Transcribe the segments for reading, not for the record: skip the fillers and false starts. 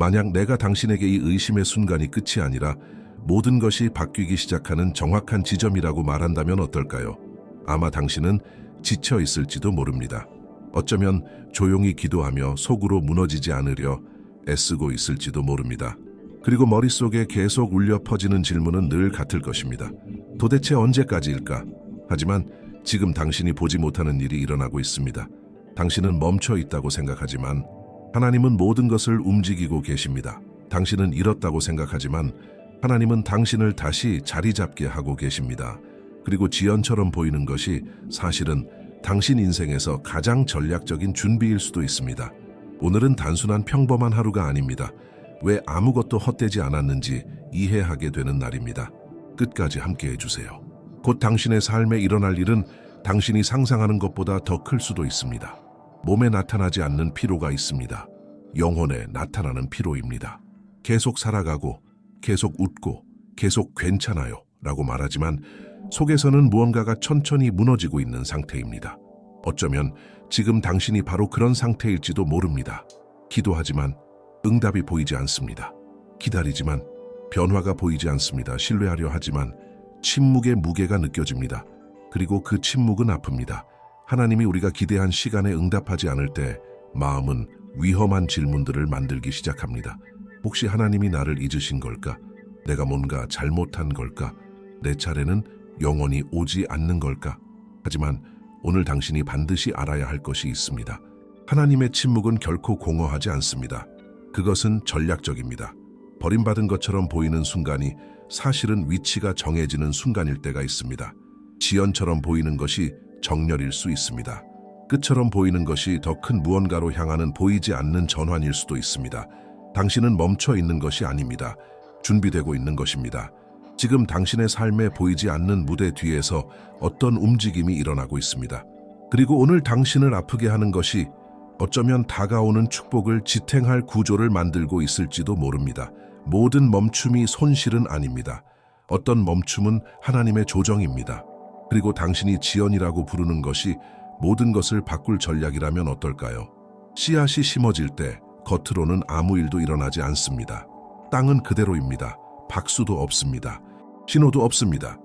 만약 내가 당신에게 이 의심의 순간이 끝이 아니라 모든 것이 바뀌기 시작하는 정확한 지점이라고 말한다면 어떨까요? 아마 당신은 지쳐 있을지도 모릅니다. 어쩌면 조용히 기도하며 속으로 무너지지 않으려 애쓰고 있을지도 모릅니다. 그리고 머릿속에 계속 울려 퍼지는 질문은 늘 같을 것입니다. 도대체 언제까지일까? 하지만 지금 당신이 보지 못하는 일이 일어나고 있습니다. 당신은 멈춰 있다고 생각하지만 하나님은 모든 것을 움직이고 계십니다. 당신은 잃었다고 생각하지만 하나님은 당신을 다시 자리 잡게 하고 계십니다. 그리고 지연처럼 보이는 것이 사실은 당신 인생에서 가장 전략적인 준비일 수도 있습니다. 오늘은 단순한 평범한 하루가 아닙니다. 왜 아무것도 헛되지 않았는지 이해하게 되는 날입니다. 끝까지 함께 해주세요. 곧 당신의 삶에 일어날 일은 당신이 상상하는 것보다 더 클 수도 있습니다. 몸에 나타나지 않는 피로가 있습니다. 영혼에 나타나는 피로입니다. 계속 살아가고, 계속 웃고, 계속 괜찮아요 라고 말하지만 속에서는 무언가가 천천히 무너지고 있는 상태입니다. 어쩌면 지금 당신이 바로 그런 상태일지도 모릅니다. 기도하지만 응답이 보이지 않습니다. 기다리지만 변화가 보이지 않습니다. 신뢰하려 하지만 침묵의 무게가 느껴집니다. 그리고 그 침묵은 아픕니다. 하나님이 우리가 기대한 시간에 응답하지 않을 때 마음은 위험한 질문들을 만들기 시작합니다. 혹시 하나님이 나를 잊으신 걸까? 내가 뭔가 잘못한 걸까? 내 차례는 영원히 오지 않는 걸까? 하지만 오늘 당신이 반드시 알아야 할 것이 있습니다. 하나님의 침묵은 결코 공허하지 않습니다. 그것은 전략적입니다. 버림받은 것처럼 보이는 순간이 사실은 위치가 정해지는 순간일 때가 있습니다. 지연처럼 보이는 것이 정렬일 수 있습니다. 끝처럼 보이는 것이 더 큰 무언가로 향하는 보이지 않는 전환일 수도 있습니다. 당신은 멈춰 있는 것이 아닙니다. 준비되고 있는 것입니다. 지금 당신의 삶에 보이지 않는 무대 뒤에서 어떤 움직임이 일어나고 있습니다. 그리고 오늘 당신을 아프게 하는 것이 어쩌면 다가오는 축복을 지탱할 구조를 만들고 있을지도 모릅니다. 모든 멈춤이 손실은 아닙니다. 어떤 멈춤은 하나님의 조정입니다. 그리고 당신이 지연이라고 부르는 것이 모든 것을 바꿀 전략이라면 어떨까요? 씨앗이 심어질 때 겉으로는 아무 일도 일어나지 않습니다. 땅은 그대로입니다. 박수도 없습니다. 신호도 없습니다.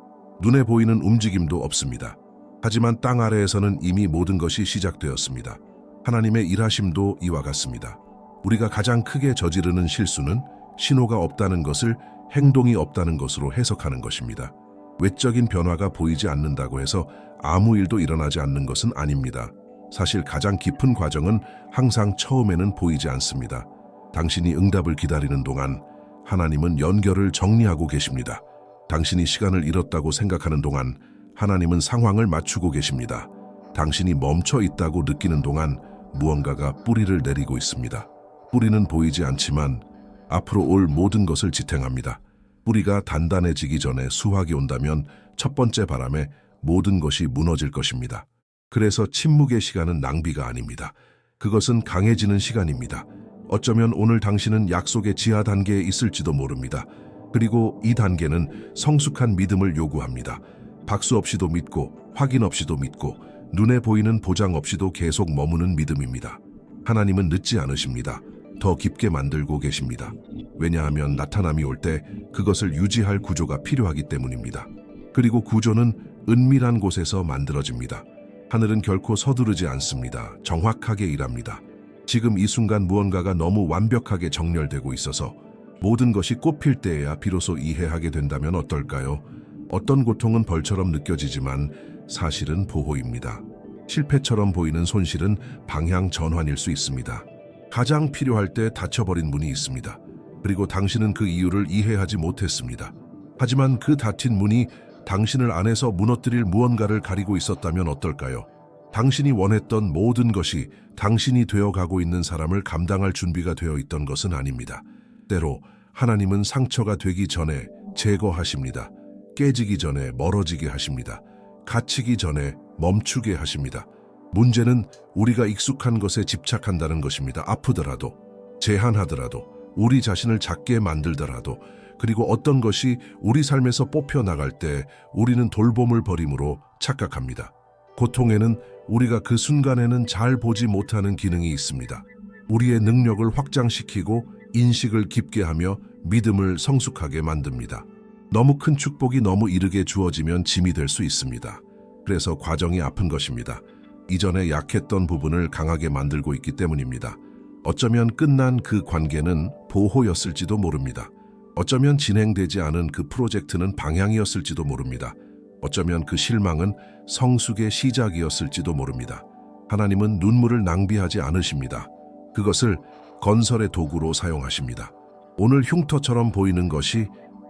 눈에 보이는 움직임도 없습니다. 하지만 땅 아래에서는 이미 모든 것이 시작되었습니다. 하나님의 일하심도 이와 같습니다. 우리가 가장 크게 저지르는 실수는 신호가 없다는 것을 행동이 없다는 것으로 해석하는 것입니다. 외적인 변화가 보이지 않는다고 해서 아무 일도 일어나지 않는 것은 아닙니다. 사실 가장 깊은 과정은 항상 처음에는 보이지 않습니다. 당신이 응답을 기다리는 동안 하나님은 연결을 정리하고 계십니다. 당신이 시간을 잃었다고 생각하는 동안 하나님은 상황을 맞추고 계십니다. 당신이 멈춰 있다고 느끼는 동안 무언가가 뿌리를 내리고 있습니다. 뿌리는 보이지 않지만 앞으로 올 모든 것을 지탱합니다. 뿌리가 단단해지기 전에 수확이 온다면 첫 번째 바람에 모든 것이 무너질 것입니다. 그래서 침묵의 시간은 낭비가 아닙니다. 그것은 강해지는 시간입니다. 어쩌면 오늘 당신은 약속의 지하 단계에 있을지도 모릅니다. 그리고 이 단계는 성숙한 믿음을 요구합니다. 박수 없이도 믿고 확인 없이도 믿고 눈에 보이는 보장 없이도 계속 머무는 믿음입니다. 하나님은 늦지 않으십니다. 더 깊게 만들고 계십니다. 왜냐하면 나타남이 올 때 그것을 유지할 구조가 필요하기 때문입니다. 그리고 구조는 은밀한 곳에서 만들어집니다. 하늘은 결코 서두르지 않습니다. 정확하게 일합니다. 지금 이 순간 무언가가 너무 완벽하게 정렬되고 있어서 모든 것이 꽃필 때에야 비로소 이해하게 된다면 어떨까요? 어떤 고통은 벌처럼 느껴지지만 사실은 보호입니다. 실패처럼 보이는 손실은 방향 전환일 수 있습니다. 가장 필요할 때 닫혀버린 문이 있습니다. 그리고 당신은 그 이유를 이해하지 못했습니다. 하지만 그 닫힌 문이 당신을 안에서 무너뜨릴 무언가를 가리고 있었다면 어떨까요? 당신이 원했던 모든 것이 당신이 되어가고 있는 사람을 감당할 준비가 되어 있던 것은 아닙니다. 때로 하나님은 상처가 되기 전에 제거하십니다. 깨지기 전에 멀어지게 하십니다. 갇히기 전에 멈추게 하십니다. 문제는 우리가 익숙한 것에 집착한다는 것입니다. 아프더라도, 제한하더라도, 우리 자신을 작게 만들더라도, 그리고 어떤 것이 우리 삶에서 뽑혀나갈 때 우리는 돌봄을 버림으로 착각합니다. 고통에는 우리가 그 순간에는 잘 보지 못하는 기능이 있습니다. 우리의 능력을 확장시키고 인식을 깊게 하며 믿음을 성숙하게 만듭니다. 너무 큰 축복이 너무 이르게 주어지면 짐이 될 수 있습니다. 그래서 과정이 아픈 것입니다. 이전에 약했던 부분을 강하게 만들고 있기 때문입니다. 어쩌면 끝난 그 관계는 보호였을지도 모릅니다. 어쩌면 진행되지 않은 그 프로젝트는 방향이었을지도 모릅니다. 어쩌면 그 실망은 성숙의 시작이었을지도 모릅니다. 하나님은 눈물을 낭비하지 않으십니다. 그것을 건설의 도구로 사용하십니다. 오늘 흉터처럼 보이는 것이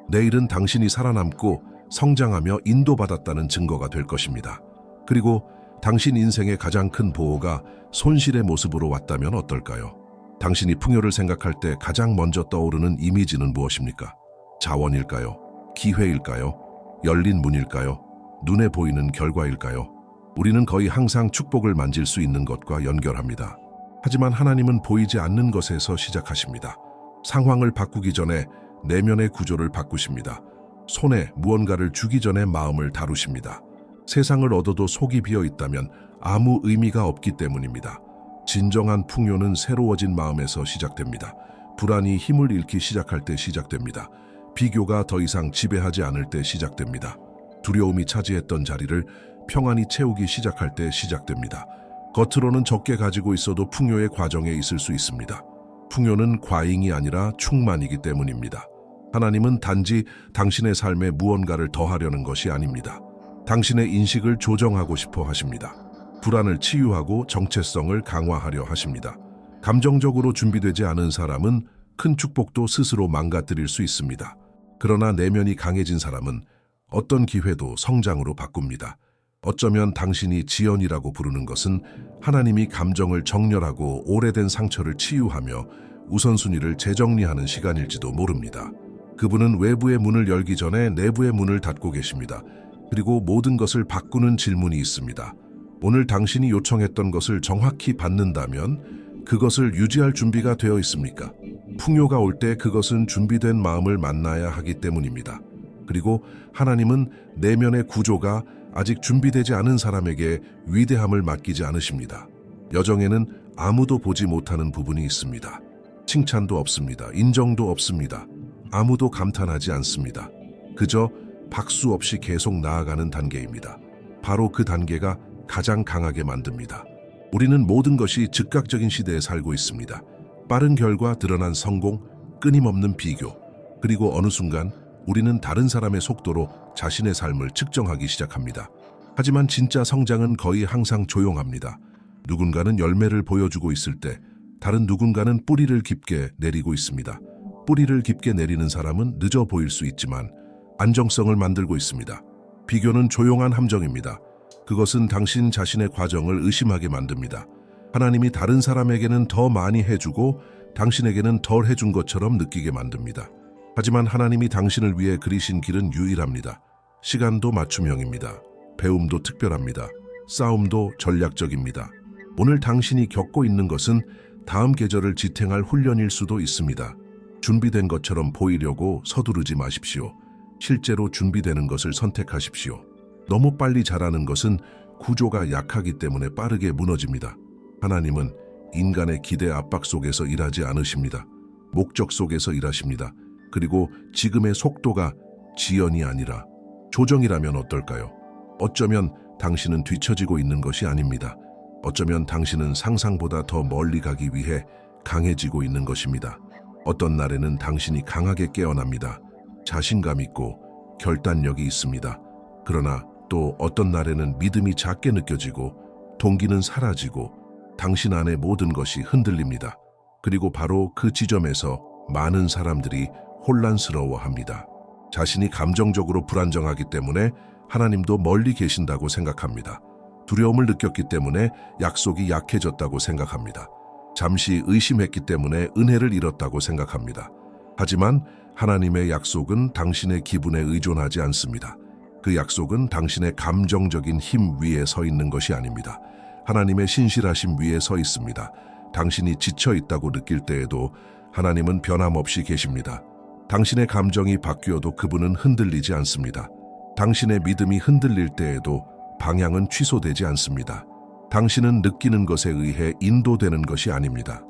내일은 당신이 살아남고 성장하며 인도받았다는 증거가 될 것입니다. 그리고 당신 인생의 가장 큰 보호가 손실의 모습으로 왔다면 어떨까요? 당신이 풍요를 생각할 때 가장 먼저 떠오르는 이미지는 무엇입니까? 자원일까요? 기회일까요? 열린 문일까요? 눈에 보이는 결과일까요? 우리는 거의 항상 축복을 만질 수 있는 것과 연결합니다. 하지만 하나님은 보이지 않는 것에서 시작하십니다. 상황을 바꾸기 전에 내면의 구조를 바꾸십니다. 손에 무언가를 주기 전에 마음을 다루십니다. 세상을 얻어도 속이 비어 있다면 아무 의미가 없기 때문입니다. 진정한 풍요는 새로워진 마음에서 시작됩니다. 불안이 힘을 잃기 시작할 때 시작됩니다. 비교가 더 이상 지배하지 않을 때 시작됩니다. 두려움이 차지했던 자리를 평안이 채우기 시작할 때 시작됩니다. 겉으로는 적게 가지고 있어도 풍요의 과정에 있을 수 있습니다. 풍요는 과잉이 아니라 충만이기 때문입니다. 하나님은 단지 당신의 삶에 무언가를 더하려는 것이 아닙니다. 당신의 인식을 조정하고 싶어 하십니다. 불안을 치유하고 정체성을 강화하려 하십니다. 감정적으로 준비되지 않은 사람은 큰 축복도 스스로 망가뜨릴 수 있습니다. 그러나 내면이 강해진 사람은 어떤 기회도 성장으로 바꿉니다. 어쩌면 당신이 지연이라고 부르는 것은 하나님이 감정을 정렬하고 오래된 상처를 치유하며 우선순위를 재정리하는 시간일지도 모릅니다. 그분은 외부의 문을 열기 전에 내부의 문을 닫고 계십니다. 그리고 모든 것을 바꾸는 질문이 있습니다. 오늘 당신이 요청했던 것을 정확히 받는다면 그것을 유지할 준비가 되어 있습니까? 풍요가 올 때 그것은 준비된 마음을 만나야 하기 때문입니다. 그리고 하나님은 내면의 구조가 아직 준비되지 않은 사람에게 위대함을 맡기지 않으십니다. 여정에는 아무도 보지 못하는 부분이 있습니다. 칭찬도 없습니다. 인정도 없습니다. 아무도 감탄하지 않습니다. 그저 박수 없이 계속 나아가는 단계입니다. 바로 그 단계가 가장 강하게 만듭니다. 우리는 모든 것이 즉각적인 시대에 살고 있습니다. 빠른 결과, 드러난 성공, 끊임없는 비교, 그리고 어느 순간 우리는 다른 사람의 속도로 자신의 삶을 측정하기 시작합니다. 하지만 진짜 성장은 거의 항상 조용합니다. 누군가는 열매를 보여주고 있을 때 다른 누군가는 뿌리를 깊게 내리고 있습니다. 뿌리를 깊게 내리는 사람은 늦어 보일 수 있지만 안정성을 만들고 있습니다. 비교는 조용한 함정입니다. 그것은 당신 자신의 과정을 의심하게 만듭니다. 하나님이 다른 사람에게는 더 많이 해주고 당신에게는 덜 해준 것처럼 느끼게 만듭니다. 하지만 하나님이 당신을 위해 그리신 길은 유일합니다. 시간도 맞춤형입니다. 배움도 특별합니다. 싸움도 전략적입니다. 오늘 당신이 겪고 있는 것은 다음 계절을 지탱할 훈련일 수도 있습니다. 준비된 것처럼 보이려고 서두르지 마십시오. 실제로 준비되는 것을 선택하십시오. 너무 빨리 자라는 것은 구조가 약하기 때문에 빠르게 무너집니다. 하나님은 인간의 기대 압박 속에서 일하지 않으십니다. 목적 속에서 일하십니다. 그리고 지금의 속도가 지연이 아니라 조정이라면 어떨까요? 어쩌면 당신은 뒤처지고 있는 것이 아닙니다. 어쩌면 당신은 상상보다 더 멀리 가기 위해 강해지고 있는 것입니다. 어떤 날에는 당신이 강하게 깨어납니다. 자신감 있고 결단력이 있습니다. 그러나 또 어떤 날에는 믿음이 작게 느껴지고 동기는 사라지고 당신 안의 모든 것이 흔들립니다. 그리고 바로 그 지점에서 많은 사람들이 혼란스러워합니다. 자신이 감정적으로 불안정하기 때문에 하나님도 멀리 계신다고 생각합니다. 두려움을 느꼈기 때문에 약속이 약해졌다고 생각합니다. 잠시 의심했기 때문에 은혜를 잃었다고 생각합니다. 하지만 하나님의 약속은 당신의 기분에 의존하지 않습니다. 그 약속은 당신의 감정적인 힘 위에 서 있는 것이 아닙니다. 하나님의 신실하심 위에 서 있습니다. 당신이 지쳐 있다고 느낄 때에도 하나님은 변함없이 계십니다. 당신의 감정이 바뀌어도 그분은 흔들리지 않습니다. 당신의 믿음이 흔들릴 때에도 방향은 취소되지 않습니다. 당신은 느끼는 것에 의해 인도되는 것이 아닙니다.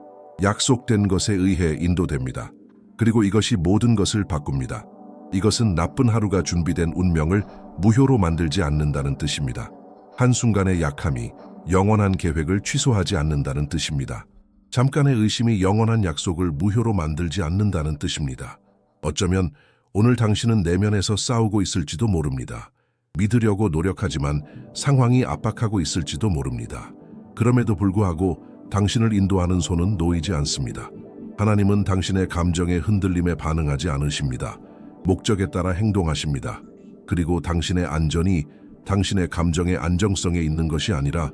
약속된 것에 의해 인도됩니다. 그리고 이것이 모든 것을 바꿉니다. 이것은 나쁜 하루가 준비된 운명을 무효로 만들지 않는다는 뜻입니다. 한순간의 약함이 영원한 계획을 취소하지 않는다는 뜻입니다. 잠깐의 의심이 영원한 약속을 무효로 만들지 않는다는 뜻입니다. 어쩌면 오늘 당신은 내면에서 싸우고 있을지도 모릅니다. 믿으려고 노력하지만 상황이 압박하고 있을지도 모릅니다. 그럼에도 불구하고 당신을 인도하는 손은 놓이지 않습니다. 하나님은 당신의 감정의 흔들림에 반응하지 않으십니다. 목적에 따라 행동하십니다. 그리고 당신의 안전이 당신의 감정의 안정성에 있는 것이 아니라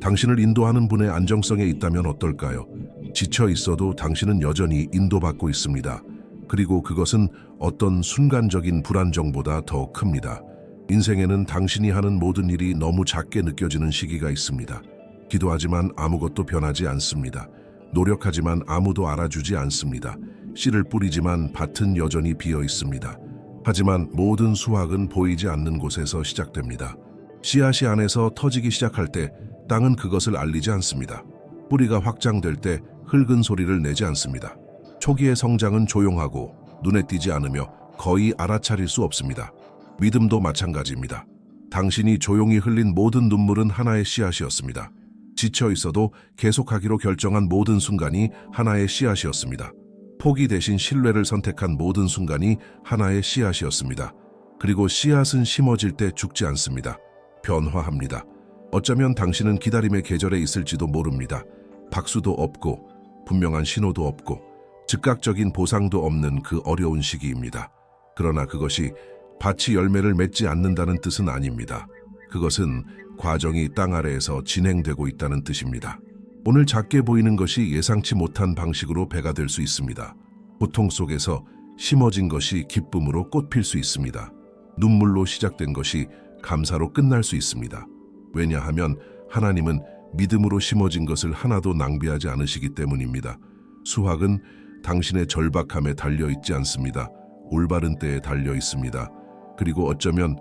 당신을 인도하는 분의 안정성에 있다면 어떨까요? 지쳐 있어도 당신은 여전히 인도받고 있습니다. 그리고 그것은 어떤 순간적인 불안정보다 더 큽니다. 인생에는 당신이 하는 모든 일이 너무 작게 느껴지는 시기가 있습니다. 기도하지만 아무것도 변하지 않습니다. 노력하지만 아무도 알아주지 않습니다. 씨를 뿌리지만 밭은 여전히 비어 있습니다. 하지만 모든 수확은 보이지 않는 곳에서 시작됩니다. 씨앗이 안에서 터지기 시작할 때 땅은 그것을 알리지 않습니다. 뿌리가 확장될 때 흙은 소리를 내지 않습니다. 초기의 성장은 조용하고 눈에 띄지 않으며 거의 알아차릴 수 없습니다. 믿음도 마찬가지입니다. 당신이 조용히 흘린 모든 눈물은 하나의 씨앗이었습니다. 지쳐 있어도 계속하기로 결정한 모든 순간이 하나의 씨앗이었습니다. 포기 대신 신뢰를 선택한 모든 순간이 하나의 씨앗이었습니다. 그리고 씨앗은 심어질 때 죽지 않습니다. 변화합니다. 어쩌면 당신은 기다림의 계절에 있을지도 모릅니다. 박수도 없고 분명한 신호도 없고 즉각적인 보상도 없는 그 어려운 시기입니다. 그러나 그것이 밭이 열매를 맺지 않는다는 뜻은 아닙니다. 그것은 과정이 땅 아래에서 진행되고 있다는 뜻입니다. 오늘 작게 보이는 것이 예상치 못한 방식으로 배가 될 수 있습니다. 고통 속에서 심어진 것이 기쁨으로 꽃필 수 있습니다. 눈물로 시작된 것이 감사로 끝날 수 있습니다. 왜냐하면 하나님은 믿음으로 심어진 것을 하나도 낭비하지 않으시기 때문입니다. 수확은 당신의 절박함에 달려 있지 않습니다. 올바른 때에 달려 있습니다. 그리고 어쩌면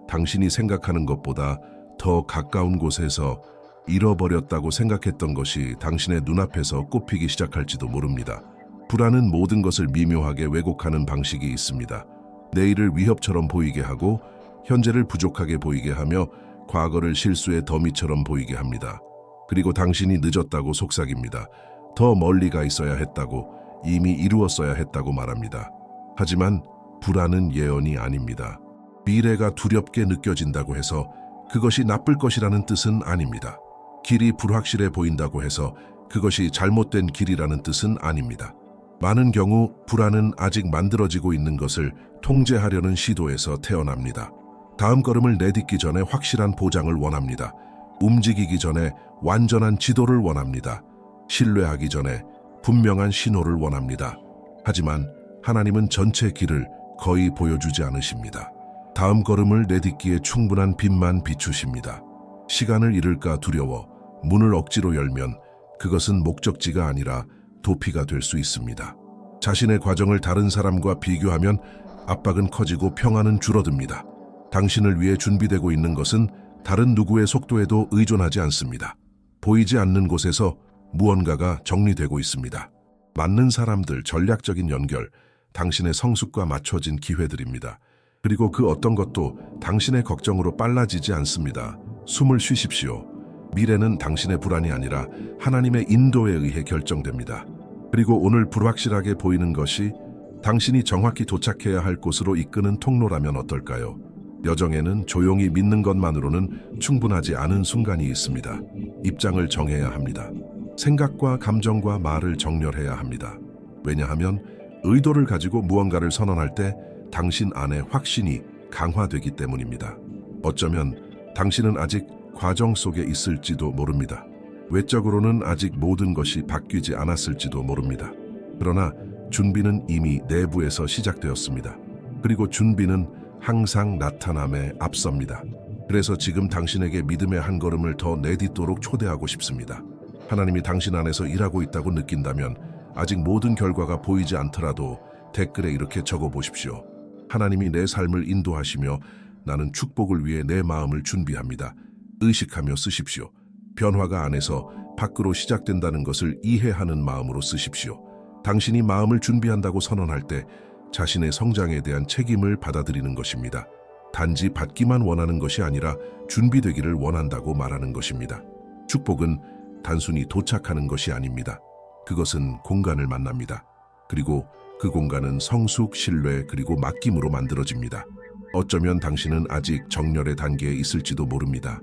당신이 생각하는 것보다 더 가까운 곳에서 잃어버렸다고 생각했던 것이 당신의 눈앞에서 꽃피기 시작할지도 모릅니다. 불안은 모든 것을 미묘하게 왜곡하는 방식이 있습니다. 내일을 위협처럼 보이게 하고 현재를 부족하게 보이게 하며 과거를 실수의 더미처럼 보이게 합니다. 그리고 당신이 늦었다고 속삭입니다. 더 멀리 가 있어야 했다고, 이미 이루었어야 했다고 말합니다. 하지만 불안은 예언이 아닙니다. 미래가 두렵게 느껴진다고 해서 그것이 나쁠 것이라는 뜻은 아닙니다. 길이 불확실해 보인다고 해서 그것이 잘못된 길이라는 뜻은 아닙니다. 많은 경우 불안은 아직 만들어지고 있는 것을 통제하려는 시도에서 태어납니다. 다음 걸음을 내딛기 전에 확실한 보장을 원합니다. 움직이기 전에 완전한 지도를 원합니다. 신뢰하기 전에 분명한 신호를 원합니다. 하지만 하나님은 전체 길을 거의 보여주지 않으십니다. 다음 걸음을 내딛기에 충분한 빛만 비추십니다. 시간을 잃을까 두려워 문을 억지로 열면 그것은 목적지가 아니라 도피가 될 수 있습니다. 자신의 과정을 다른 사람과 비교하면 압박은 커지고 평안은 줄어듭니다. 당신을 위해 준비되고 있는 것은 다른 누구의 속도에도 의존하지 않습니다. 보이지 않는 곳에서 무언가가 정리되고 있습니다. 맞는 사람들, 전략적인 연결, 당신의 성숙과 맞춰진 기회들입니다. 그리고 그 어떤 것도 당신의 걱정으로 빨라지지 않습니다. 숨을 쉬십시오. 미래는 당신의 불안이 아니라 하나님의 인도에 의해 결정됩니다. 그리고 오늘 불확실하게 보이는 것이 당신이 정확히 도착해야 할 곳으로 이끄는 통로라면 어떨까요? 여정에는 조용히 믿는 것만으로는 충분하지 않은 순간이 있습니다. 입장을 정해야 합니다. 생각과 감정과 말을 정렬해야 합니다. 왜냐하면 의도를 가지고 무언가를 선언할 때 당신 안에 확신이 강화되기 때문입니다. 어쩌면 당신은 아직 과정 속에 있을지도 모릅니다. 외적으로는 아직 모든 것이 바뀌지 않았을지도 모릅니다. 그러나 준비는 이미 내부에서 시작되었습니다. 그리고 준비는 항상 나타남에 앞섭니다. 그래서 지금 당신에게 믿음의 한 걸음을 더 내딛도록 초대하고 싶습니다. 하나님이 당신 안에서 일하고 있다고 느낀다면 아직 모든 결과가 보이지 않더라도 댓글에 이렇게 적어보십시오. 하나님이 내 삶을 인도하시며 나는 축복을 위해 내 마음을 준비합니다. 의식하며 쓰십시오. 변화가 안에서 밖으로 시작된다는 것을 이해하는 마음으로 쓰십시오. 당신이 마음을 준비한다고 선언할 때 자신의 성장에 대한 책임을 받아들이는 것입니다. 단지 받기만 원하는 것이 아니라 준비되기를 원한다고 말하는 것입니다. 축복은 단순히 도착하는 것이 아닙니다. 그것은 공간을 만납니다. 그리고 그 공간은 성숙, 신뢰, 그리고 맡김으로 만들어집니다. 어쩌면 당신은 아직 정렬의 단계에 있을지도 모릅니다.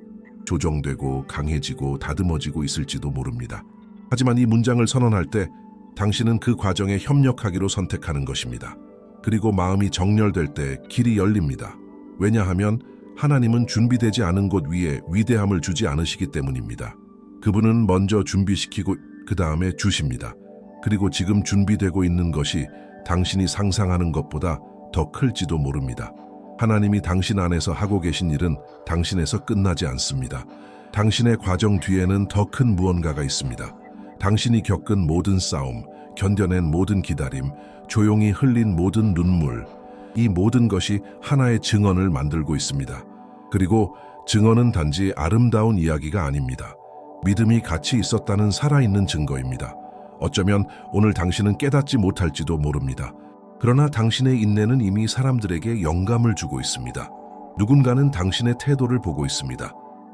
조정되고 강해지고 다듬어지고 있을지도 모릅니다. 하지만 이 문장을 선언할 때 당신은 그 과정에 협력하기로 선택하는 것입니다. 그리고 마음이 정렬될 때 길이 열립니다. 왜냐하면 하나님은 준비되지 않은 곳 위에 위대함을 주지 않으시기 때문입니다. 그분은 먼저 준비시키고 그 다음에 주십니다. 그리고 지금 준비되고 있는 것이 당신이 상상하는 것보다 더 클지도 모릅니다. 하나님이 당신 안에서 하고 계신 일은 당신에서 끝나지 않습니다. 당신의 과정 뒤에는 더 큰 무언가가 있습니다. 당신이 겪은 모든 싸움, 견뎌낸 모든 기다림, 조용히 흘린 모든 눈물, 이 모든 것이 하나의 증언을 만들고 있습니다. 그리고 증언은 단지 아름다운 이야기가 아닙니다. 믿음이 같이 있었다는 살아있는 증거입니다. 어쩌면 오늘 당신은 깨닫지 못할지도 모릅니다. 그러나 당신의 인내는 이미 사람들에게 영감을 주고 있습니다. 누군가는 당신의 태도를 보고 있습니다.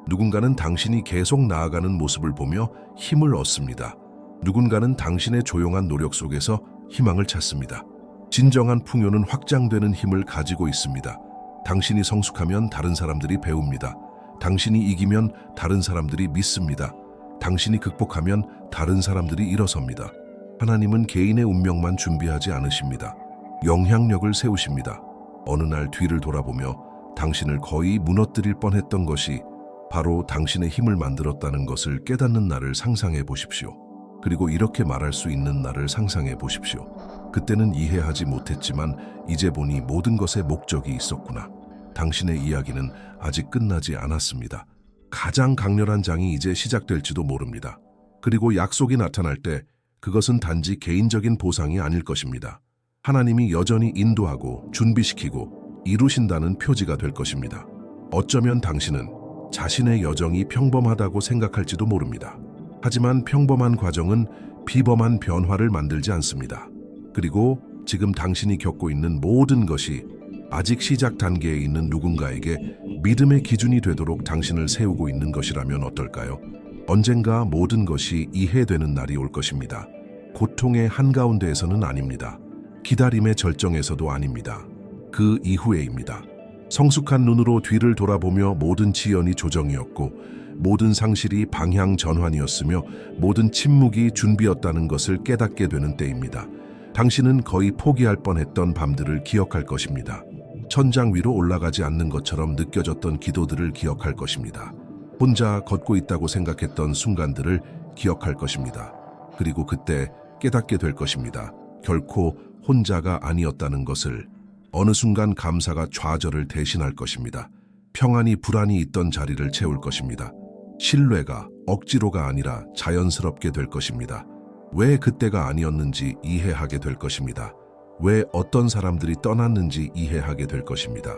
누군가는 당신이 계속 나아가는 모습을 보며 힘을 얻습니다. 누군가는 당신의 조용한 노력 속에서 희망을 찾습니다. 진정한 풍요는 확장되는 힘을 가지고 있습니다. 당신이 성숙하면 다른 사람들이 배웁니다. 당신이 이기면 다른 사람들이 믿습니다. 당신이 극복하면 다른 사람들이 일어섭니다. 하나님은 개인의 운명만 준비하지 않으십니다. 영향력을 세우십니다. 어느 날 뒤를 돌아보며 당신을 거의 무너뜨릴 뻔했던 것이 바로 당신의 힘을 만들었다는 것을 깨닫는 날을 상상해 보십시오. 그리고 이렇게 말할 수 있는 날을 상상해 보십시오. 그때는 이해하지 못했지만 이제 보니 모든 것에 목적이 있었구나. 당신의 이야기는 아직 끝나지 않았습니다. 가장 강렬한 장이 이제 시작될지도 모릅니다. 그리고 약속이 나타날 때 그것은 단지 개인적인 보상이 아닐 것입니다. 하나님이 여전히 인도하고 준비시키고 이루신다는 표지가 될 것입니다. 어쩌면 당신은 자신의 여정이 평범하다고 생각할지도 모릅니다. 하지만 평범한 과정은 비범한 변화를 만들지 않습니다. 그리고 지금 당신이 겪고 있는 모든 것이 아직 시작 단계에 있는 누군가에게 믿음의 기준이 되도록 당신을 세우고 있는 것이라면 어떨까요? 언젠가 모든 것이 이해되는 날이 올 것입니다. 고통의 한가운데에서는 아닙니다. 기다림의 절정에서도 아닙니다. 그 이후에입니다. 성숙한 눈으로 뒤를 돌아보며 모든 지연이 조정이었고 모든 상실이 방향 전환이었으며 모든 침묵이 준비였다는 것을 깨닫게 되는 때입니다. 당신은 거의 포기할 뻔했던 밤들을 기억할 것입니다. 천장 위로 올라가지 않는 것처럼 느껴졌던 기도들을 기억할 것입니다. 혼자 걷고 있다고 생각했던 순간들을 기억할 것입니다. 그리고 그때 깨닫게 될 것입니다. 결코 혼자가 아니었다는 것을. 어느 순간 감사가 좌절을 대신할 것입니다. 평안이 불안이 있던 자리를 채울 것입니다. 신뢰가 억지로가 아니라 자연스럽게 될 것입니다. 왜 그때가 아니었는지 이해하게 될 것입니다. 왜 어떤 사람들이 떠났는지 이해하게 될 것입니다.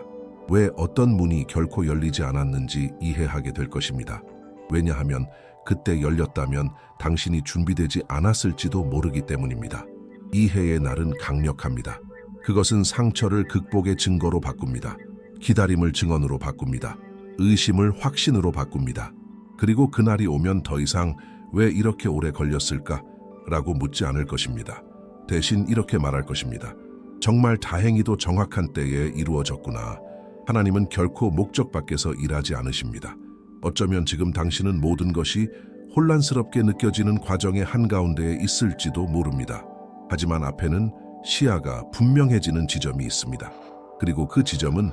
왜 어떤 문이 결코 열리지 않았는지 이해하게 될 것입니다. 왜냐하면 그때 열렸다면 당신이 준비되지 않았을지도 모르기 때문입니다. 이해의 날은 강력합니다. 그것은 상처를 극복의 증거로 바꿉니다. 기다림을 증언으로 바꿉니다. 의심을 확신으로 바꿉니다. 그리고 그날이 오면 더 이상 왜 이렇게 오래 걸렸을까? 라고 묻지 않을 것입니다. 대신 이렇게 말할 것입니다. 정말 다행히도 정확한 때에 이루어졌구나. 하나님은 결코 목적 밖에서 일하지 않으십니다. 어쩌면 지금 당신은 모든 것이 혼란스럽게 느껴지는 과정의 한가운데에 있을지도 모릅니다. 하지만 앞에는 시야가 분명해지는 지점이 있습니다. 그리고 그 지점은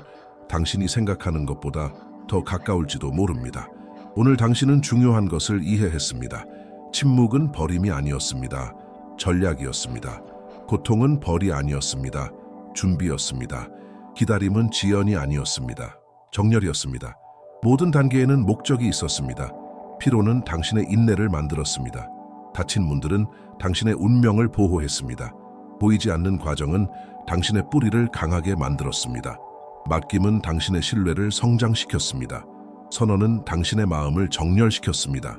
당신이 생각하는 것보다 더 가까울지도 모릅니다. 오늘 당신은 중요한 것을 이해했습니다. 침묵은 버림이 아니었습니다. 전략이었습니다. 고통은 벌이 아니었습니다. 준비였습니다. 기다림은 지연이 아니었습니다. 정렬이었습니다. 모든 단계에는 목적이 있었습니다. 피로는 당신의 인내를 만들었습니다. 다친 문들은 당신의 운명을 보호했습니다. 보이지 않는 과정은 당신의 뿌리를 강하게 만들었습니다. 맡김은 당신의 신뢰를 성장시켰습니다. 선언은 당신의 마음을 정렬시켰습니다.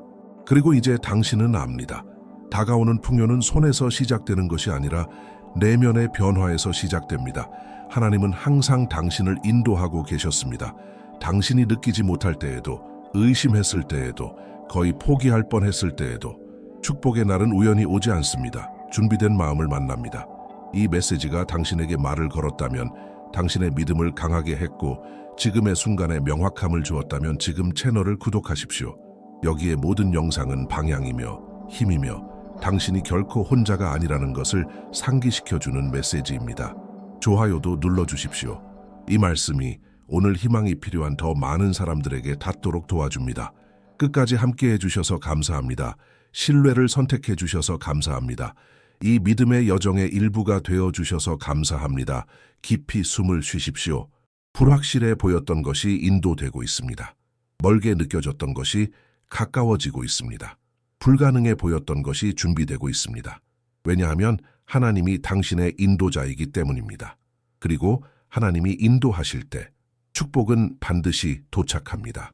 그리고 이제 당신은 압니다. 다가오는 풍요는 손에서 시작되는 것이 아니라 내면의 변화에서 시작됩니다. 하나님은 항상 당신을 인도하고 계셨습니다. 당신이 느끼지 못할 때에도, 의심했을 때에도, 거의 포기할 뻔했을 때에도 축복의 날은 우연히 오지 않습니다. 준비된 마음을 만납니다. 이 메시지가 당신에게 말을 걸었다면, 당신의 믿음을 강하게 했고 지금의 순간에 명확함을 주었다면 지금 채널을 구독하십시오. 여기에 모든 영상은 방향이며 힘이며 당신이 결코 혼자가 아니라는 것을 상기시켜주는 메시지입니다. 좋아요도 눌러주십시오. 이 말씀이 오늘 희망이 필요한 더 많은 사람들에게 닿도록 도와줍니다. 끝까지 함께해 주셔서 감사합니다. 신뢰를 선택해 주셔서 감사합니다. 이 믿음의 여정의 일부가 되어 주셔서 감사합니다. 깊이 숨을 쉬십시오. 불확실해 보였던 것이 인도되고 있습니다. 멀게 느껴졌던 것이 가까워지고 있습니다. 불가능해 보였던 것이 준비되고 있습니다. 왜냐하면 하나님이 당신의 인도자이기 때문입니다. 그리고 하나님이 인도하실 때 축복은 반드시 도착합니다.